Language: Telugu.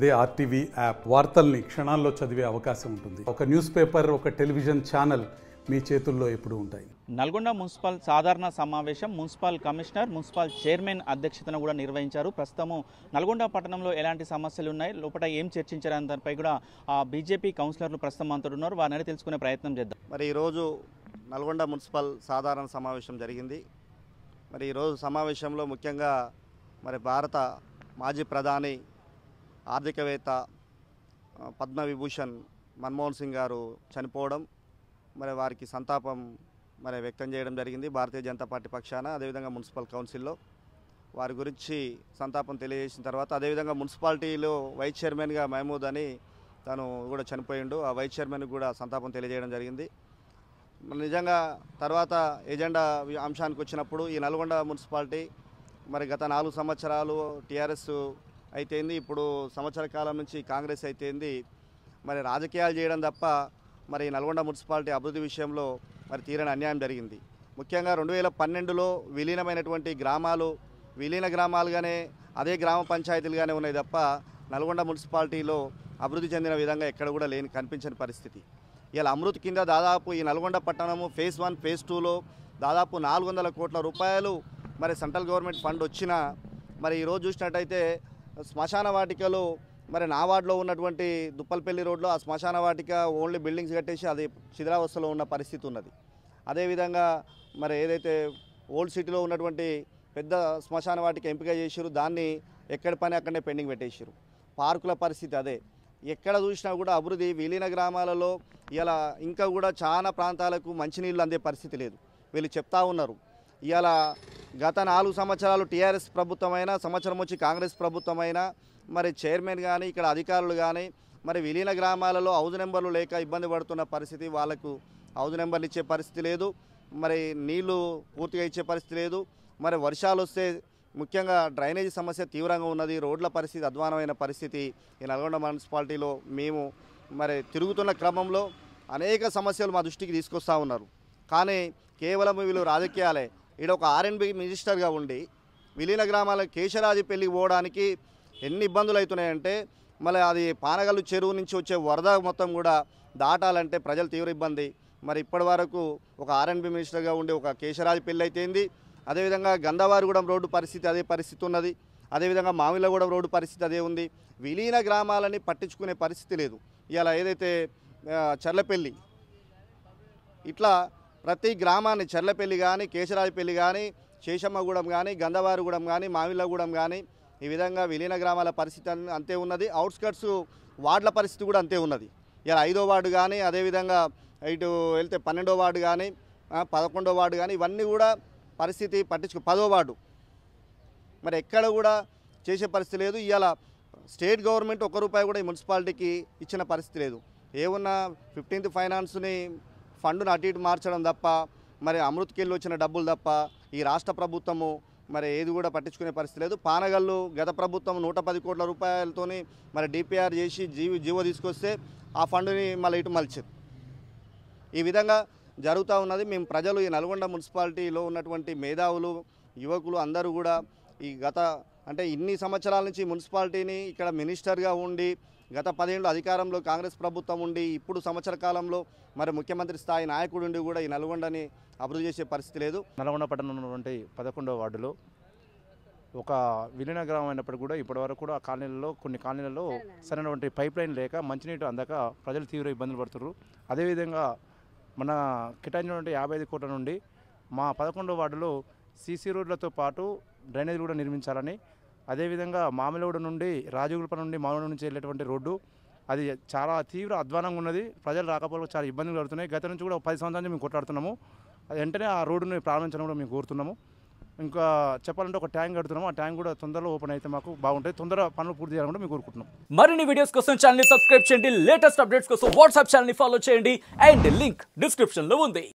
అదే ఆర్టీవీ యాప్ వార్తల్ని క్షణాల్లో చదివే అవకాశం ఉంటుంది. ఒక న్యూస్ పేపర్, ఒక టెలివిజన్ ఛానల్ మీ చేతుల్లో ఎప్పుడూ ఉంటాయి. నల్గొండ మున్సిపల్ సాధారణ సమావేశం మున్సిపల్ కమిషనర్, మున్సిపల్ చైర్మన్ అధ్యక్షతన కూడా నిర్వహించారు. ప్రస్తుతము నల్గొండ పట్టణంలో ఎలాంటి సమస్యలు ఉన్నాయి, లోపల ఏం చర్చించారని దానిపై కూడా బీజేపీ కౌన్సిలర్లు ప్రస్తుతం అంతా ఉన్నారు. వారిని తెలుసుకునే ప్రయత్నం చేద్దాం. మరి ఈరోజు నల్గొండ మున్సిపల్ సాధారణ సమావేశం జరిగింది. మరి ఈరోజు సమావేశంలో ముఖ్యంగా మరి భారత మాజీ ప్రధాని ఆర్థికవేత్త పద్మవిభూషణ్ మన్మోహన్ సింగ్ గారు చనిపోవడం, మరి వారికి సంతాపం మరి వ్యక్తం చేయడం జరిగింది భారతీయ జనతా పార్టీ పక్షాన. అదేవిధంగా మున్సిపల్ కౌన్సిల్లో వారి గురించి సంతాపం తెలియజేసిన తర్వాత, అదేవిధంగా మున్సిపాలిటీలో వైస్ చైర్మన్గా మహమూద్ అని తను కూడా చనిపోయిండు. ఆ వైస్ చైర్మన్కి కూడా సంతాపం తెలియజేయడం జరిగింది. నిజంగా తర్వాత ఎజెండా అంశానికి వచ్చినప్పుడు ఈ నల్గొండ మున్సిపాలిటీ మరి గత 4 సంవత్సరాలు టీఆర్ఎస్ అయితేంది, ఇప్పుడు సంవత్సర కాలం నుంచి కాంగ్రెస్ అయితేంది, మరి రాజకీయాలు చేయడం తప్ప మరి నల్గొండ మున్సిపాలిటీ అభివృద్ధి విషయంలో మరి తీరని అన్యాయం జరిగింది. ముఖ్యంగా 2012లో విలీనమైనటువంటి గ్రామాలు విలీన గ్రామాలుగానే, అదే గ్రామ పంచాయతీలుగానే ఉన్నాయి తప్ప నల్గొండ మున్సిపాలిటీలో అభివృద్ధి చెందిన విధంగా ఎక్కడ కూడా కనిపించని పరిస్థితి. ఇలా అమృత్ కింద దాదాపు ఈ నల్గొండ పట్టణము ఫేజ్ 1, ఫేజ్ 2లో దాదాపు 400 కోట్ల రూపాయలు మరి సెంట్రల్ గవర్నమెంట్ ఫండ్ వచ్చినా, మరి ఈరోజు చూసినట్టయితే శ్మశాన వాటికలు మరి నా వార్డులో ఉన్నటువంటి దుప్పల్పల్లి రోడ్లో ఆ శ్మశాన వాటిక ఓన్లీ బిల్డింగ్స్ కట్టేసి అది శిథిలావస్థలో ఉన్న పరిస్థితి ఉన్నది. అదేవిధంగా మరి ఏదైతే ఓల్డ్ సిటీలో ఉన్నటువంటి పెద్ద శ్మశాన వాటిక ఎంపిక చేసారు, దాన్ని ఎక్కడి పని అక్కడనే పెండింగ్ పెట్టేసారు. పార్కుల పరిస్థితి అదే. ఎక్కడ చూసినా కూడా అభివృద్ధి విలీన గ్రామాలలో ఇలా ఇంకా కూడా చాలా ప్రాంతాలకు మంచినీళ్ళు అందే పరిస్థితి లేదు. వీళ్ళు చెప్తా ఉన్నారు. ఇలా గత 4 సంవత్సరాలు టీఆర్ఎస్ ప్రభుత్వమైనా, సంవత్సరం వచ్చి కాంగ్రెస్ ప్రభుత్వమైనా, మరి చైర్మన్ కానీ ఇక్కడ అధికారులు కానీ మరి విలీన గ్రామాలలో హౌజ్ నెంబర్లు లేక ఇబ్బంది పడుతున్న పరిస్థితి. వాళ్ళకు హౌజ్ నెంబర్లు ఇచ్చే పరిస్థితి లేదు, మరి నీళ్లు పూర్తిగా ఇచ్చే పరిస్థితి లేదు. మరి వర్షాలు వస్తే ముఖ్యంగా డ్రైనేజీ సమస్య తీవ్రంగా ఉన్నది. రోడ్ల పరిస్థితి అధ్వానమైన పరిస్థితి. ఈ నల్గొండ మున్సిపాలిటీలో మేము మరి తిరుగుతున్న క్రమంలో అనేక సమస్యలు మా దృష్టికి తీసుకొస్తూ ఉన్నారు. కానీ కేవలం వీళ్ళు రాజకీయాలే. ఇక్కడ ఒక R&B మినిస్టర్గా ఉండి విలీన గ్రామాల కేశరాజు పెళ్లికి పోవడానికి ఎన్ని ఇబ్బందులు అవుతున్నాయంటే, మళ్ళీ అది పానగల్లు చెరువు నుంచి వచ్చే వరద మొత్తం కూడా దాటాలంటే ప్రజలు తీవ్ర ఇబ్బంది. మరి ఇప్పటి వరకు ఒక R&B మినిస్టర్గా ఉండి ఒక కేశరాజు పెళ్లి అయితేంది. అదేవిధంగా గంధవారిగూడెం రోడ్డు పరిస్థితి అదే పరిస్థితి ఉన్నది. అదేవిధంగా మామిళ్ళగూడెం రోడ్డు పరిస్థితి అదే ఉంది. విలీన గ్రామాలని పట్టించుకునే పరిస్థితి లేదు. ఇలా ఏదైతే చర్లపల్లి, ఇట్లా ప్రతి గ్రామాన్ని చర్లపల్లి కానీ, కేశరాజుపల్లి కానీ, శేషమ్మగూడెం కానీ, గంధవారిగూడెం కానీ, మామిళ్ళగూడెం కానీ, ఈ విధంగా విలీన గ్రామాల పరిస్థితి అంతే ఉన్నది. అవుట్స్కట్స్ వార్డుల పరిస్థితి కూడా అంతే ఉన్నది. ఇలా 5వ వార్డు కానీ, అదేవిధంగా ఇటు వెళ్తే 12వ వార్డు కానీ, 11వ వార్డు కానీ, ఇవన్నీ కూడా పరిస్థితి 10వ వార్డు మరి ఎక్కడ కూడా చేసే పరిస్థితి లేదు. ఇవాళ స్టేట్ గవర్నమెంట్ ₹1 కూడా ఈ మున్సిపాలిటీకి ఇచ్చిన పరిస్థితి లేదు. ఏమన్నా 15th ఫైనాన్స్ని ఫండ్ను అటు ఇటు మార్చడం తప్ప, మరి అమృత్కి వెళ్ళి వచ్చిన డబ్బులు తప్ప ఈ రాష్ట్ర ప్రభుత్వము మరి ఏది కూడా పట్టించుకునే పరిస్థితి లేదు. పానగల్లు గత ప్రభుత్వం 110 కోట్ల రూపాయలతోని మరి DPR చేసి జీవో తీసుకొస్తే ఆ ఫండ్ని మళ్ళీ ఇటు మలిచారు. ఈ విధంగా జరుగుతూ ఉన్నది. మేము ప్రజలు ఈ నల్గొండ మున్సిపాలిటీలో ఉన్నటువంటి మేధావులు, యువకులు అందరూ కూడా ఈ అంటే ఇన్ని సంవత్సరాల నుంచి మున్సిపాలిటీని ఇక్కడ మినిస్టర్గా ఉండి, గత 10 ఏళ్ళు అధికారంలో కాంగ్రెస్ ప్రభుత్వం ఉండి, ఇప్పుడు సంవత్సర కాలంలో మరి ముఖ్యమంత్రి స్థాయి నాయకుడు ఉండి కూడా ఈ నల్గొండని అభివృద్ధి చేసే పరిస్థితి లేదు. నల్గొండ పట్టణంలో ఉన్నటువంటి 11వ వార్డులో ఒక విలీన గ్రామం అయినప్పటికీ కూడా ఇప్పటివరకు కూడా కొన్ని కాలనీలలో సరైనటువంటి పైప్ లైన్ లేక మంచినీటి అందక ప్రజలు తీవ్ర ఇబ్బందులు పడుతున్నారు. అదేవిధంగా మన కేటాయించినటువంటి 55 కోట్ల నుండి మా 11వ వార్డులో సీసీ రోడ్లతో పాటు డ్రైనేజ్ కూడా నిర్మించాలని, అదేవిధంగా మామిలగూడ నుండి రాజగులప నుండి మామిలగూడ నుంచి వెళ్ళేటువంటి రోడ్డు అది చాలా తీవ్ర అధ్వానంగా ఉన్నది. ప్రజలు రాకపోవడం చాలా ఇబ్బందులు పడుతున్నాయి. గత నుంచి కూడా 10 సంవత్సరాల నుంచి మేము కొట్లాడుతున్నాము. వెంటనే ఆ రోడ్డుని ప్రారంభించడం కూడా మేము కోరుతున్నాము. ఇంకా చెప్పాలంటే ఒక ట్యాంక్ కడుతున్నాము. ఆ ట్యాంక్ కూడా తొందరలో ఓపెన్ అయితే మాకు బాగుంటుంది. తొందరగా పనులు పూర్తి చేయాలని కూడా మేము కోరుకుంటున్నాం. మరిన్ని వీడియోస్ కోసం ఛానల్ ని సబ్స్క్రైబ్ చేయండి. లేటెస్ట్ అప్డేట్స్ కోసం వాట్సాప్ ఛానల్ ని ఫాలో చేయండి. అండ్ లింక్ డిస్క్రిప్షన్ లో ఉంది.